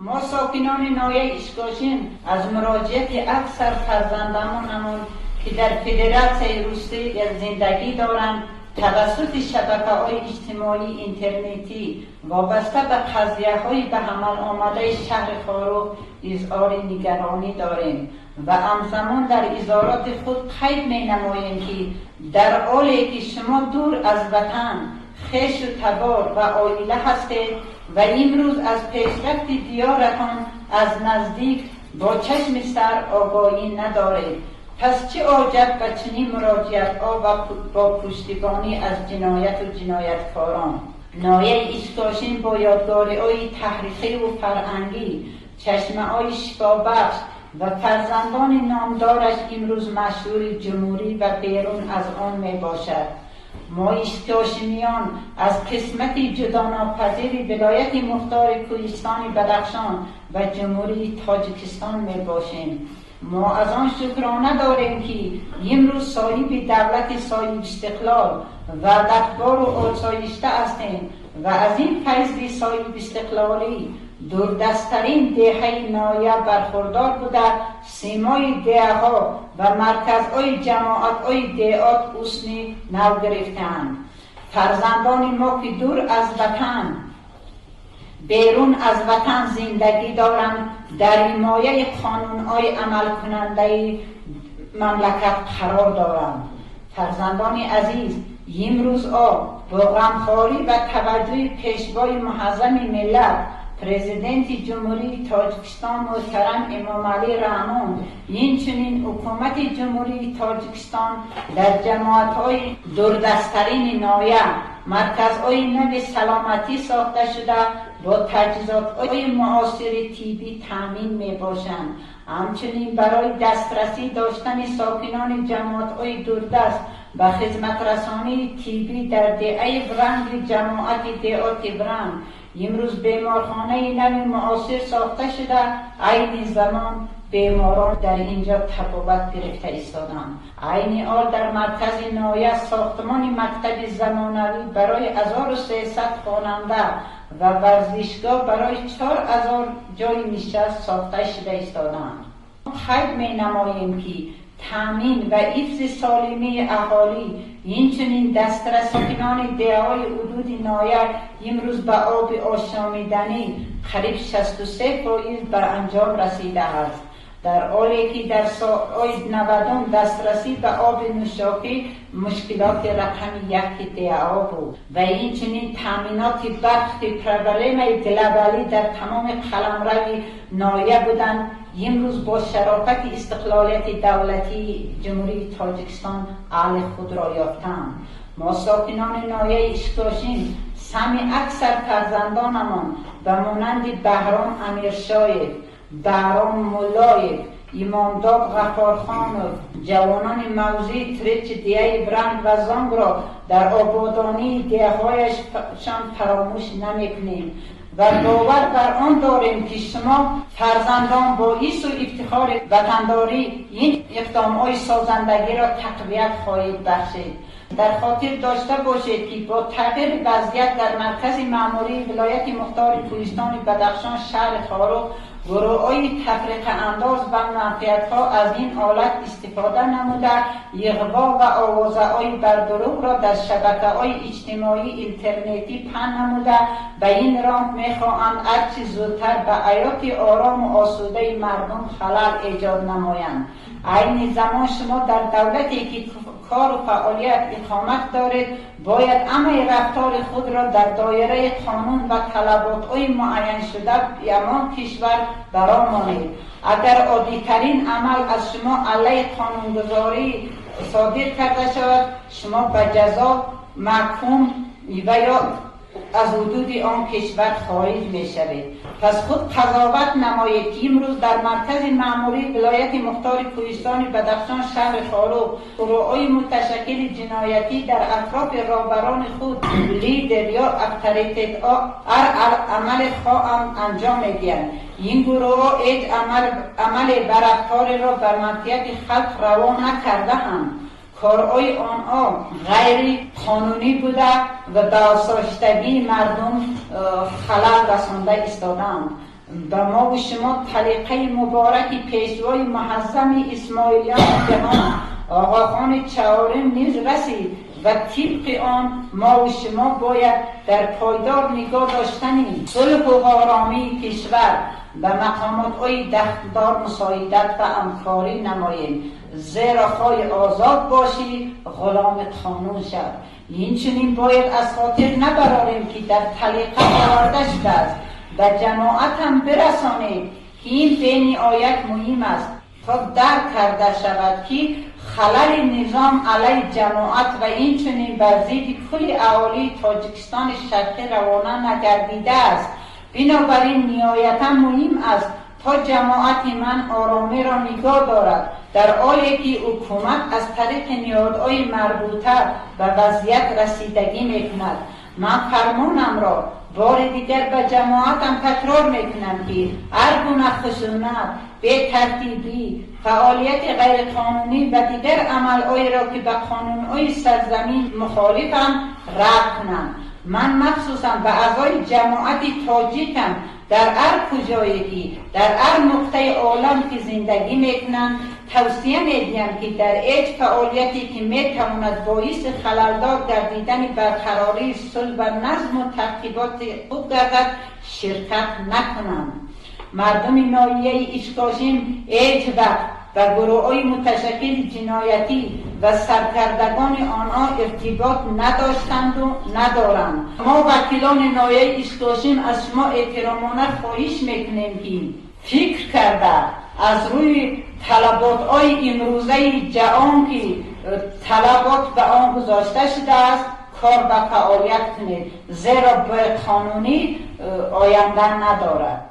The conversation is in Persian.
ما ساکنان ناحیه اشکاشین از مراجعت اکثر فرزندانمون که در فدراسیون روستی زندگی دارند توسط شبکه‌های اجتماعی اینترنتی وابسته به قضیه‌های به عمل آمده شهر خاروق اظهار نگرانی داریم و همزمان در ادارات خود قید می‌نماییم که در حالی که شما دور از وطن خویش و تبار و عائله هستید و امروز از پیشرفت دیارتان از نزدیک با چشم سر آگاهی ندارید، پس چه عجب به چنین مراجعت‌ها و با پشتیبانی از جنایت و جنایتکاران. ناحیه اشکاشین با یادگاری‌های تاریخی و فرهنگی، چشمه‌های شفابخش و فرزندان نامدارش امروز مشهور جمهوری و بیرون از آن می باشد. ما اشکاشینیان از قسمت جداناپذیر ولایت مختار کوهستان بدخشان و جمهوری تاجیکستان می باشیم. ما از آن شکرانه داریم که امروز صاحب دولت صاحب استقلال و دستگار و آسایشته هستیم و از این فیض صاحب استقلالی دوردستترین دهه ناحیه برخوردار بوده سیمای دهها و مرکزهای جماعتهای دهات حسنی نو گرفتند. فرزندان ما که دور از وطن بیرون از وطن زندگی دارند در حمایه قانون‌های عمل کننده مملکت قرار دارند. فرزندان عزیز، امروز با غمخواری و توجه پیشوای معظم ملت پرزیدنت جمهوری تاجیکستان محترم امام علی رحمان، اینچنین حکومت جمهوری تاجیکستان در جماعت‌های دوردستترین ناحیه مرکزهای نو سلامتی ساخته شده با تجهیزات‌های معاصر طبی تامین می‌باشند. همچنین برای دسترسی داشتن ساکنان جماعت‌های دوردست به خدمت رسانی طبی در دهه برند جماعت دهات برند امروز بیمارخانه نو معاصر ساخته شده، عین زمان بیماران در اینجا تبابت گرفته ایستادند. عین حال در مرکز ناحیه ساختمان مکتب زمانوی برای 1300 خواننده و ورزشگاه برای 4000 جای نشست ساخته شده ایستادند. خیلی می نماییم که تامین و حفظ سالمی اهالی اینچنین دسترسی ساکنان دهه‌های حدود ناحیه امروز به آب آشامیدنی قریب 63% بر انجام رسیده است، در حالی که در سال‌های 90 دسترسی به آب نوشابه مشکلات رقم 1 دهه‌ها بود و اینچنین تامینات برق پرولم گلوبالی در تمام قلمرو ناحیه بودند. امروز با شرافت استقلالیت دولتی جمهوری تاجیکستان حال خود را یافتند. ما ساکنان ناحیه اشکاشین سهم اکثر فرزندانمان به مانند بهرام امیرشاهی، بهرام ملایب، امامداد غفارخانov، جوانان موزی ترچ دیه برند و زنگ را در آبادانی دیه‌هایشان فراموش نمی‌کنیم و باور بر آن داریم که شما فرزندان با حس و افتخار وطنداری این اقدام‌های سازندگی را تقویت خواهید بخشید. در خاطر داشته باشید که با تغییر وضعیت در مرکز مأموری ولایت مختار کوهستان بدخشان شهر خاروق گروه‌های تفریق انداز و منفعت‌ها از این حالت استفاده نموده اغوا و آوازه‌های بر دروغ را در شبکه‌های اجتماعی اینترنتی پهن نموده به این راه می‌خواهند هرچه زودتر به حیات آرام و آسوده مردم خلل ایجاد نمایند. عین زمان شما در دولتی که کار و فعالیت اقامت دارید باید همه رفتار خود را در دایره قانون و طلبات‌های معین شده بیامان کشور برآمانید. اگر عادی‌ترین عمل از شما علیه قانونگذاری صادر کرده شود شما به جزا محکوم و یا از حدود آن کشور خارج می شوید. پس خود قضاوت نمایید که امروز در مرکز مأموری ولایت مختار کوهستان بدخشان شهر خاروق گروه‌های متشکل جنایتی در اطراف رهبران خود لیدر یا اکثریت هر عمل خواهم انجام می‌دهند. این گروه هیچ عمل برفتار را بر منفعت خلق روا نکرده‌اند. کارهای آنها غیر قانونی بوده و به آسایشتگی مردم خلل رسانده ایستادند به ما و شما طریقه مبارک پیشوای معظم اسماعیلیان جهان آقاخان چهارم نیز رسید و طبق آن ما و شما باید در پایدار نگاه داشتنی صلح و آرامی کشور به مقامات های دختدار مساعدت و همکاری نماییم، زیرا خواهی آزاد باشی غلامت قانون شد. این چنین باید از خاطر نبراریم که در طریقه آورده شده است و جماعت هم برسانید که این به نهایت مهم است تا درک کرده شود که خلل نظام علیه جماعت و این چنین بر ضد کل اهالی تاجیکستان شرقی روانه نگردیده است. بنابراین نهایتا مهم است تا جماعت من آرامی را نگاه دارد در حالی که حکومت از طریق نهادهای مربوطه به وضعیت رسیدگی میکند. من فرمانم را بار دیگر به جماعتم تکرار میکنم که هر گونه خشونت، بی ترتیبی، فعالیت غیرقانونی و دیگر عملهایی را که به قانونهای سرزمین مخالفم رد کنم. من مخصوصا به اعضای جماعت تاجیکم در هر کجایی که در هر نقطه عالم که زندگی میکنند توصیه میدیم که در هیچ فعالیتی که میتواند باعث خللدار گردیدن برقراری صلح و نظم و ترتیبات خوب گردد شرکت نکنند. مردم ناحیه اشکاشین هیچ وقت و گروه‌های متشکل جنایتی و سرکردگان آنها ارتباط نداشتند و ندارند. ما وکیلان ناحیه اشکاشین از شما احترامانه خواهش میکنیم که فکر کرده از روی طلبات‌های امروزه جهان که طلبات به آن گذاشته شده است کار به فعالیت کنید، زیرا به قانونی آینده ندارد.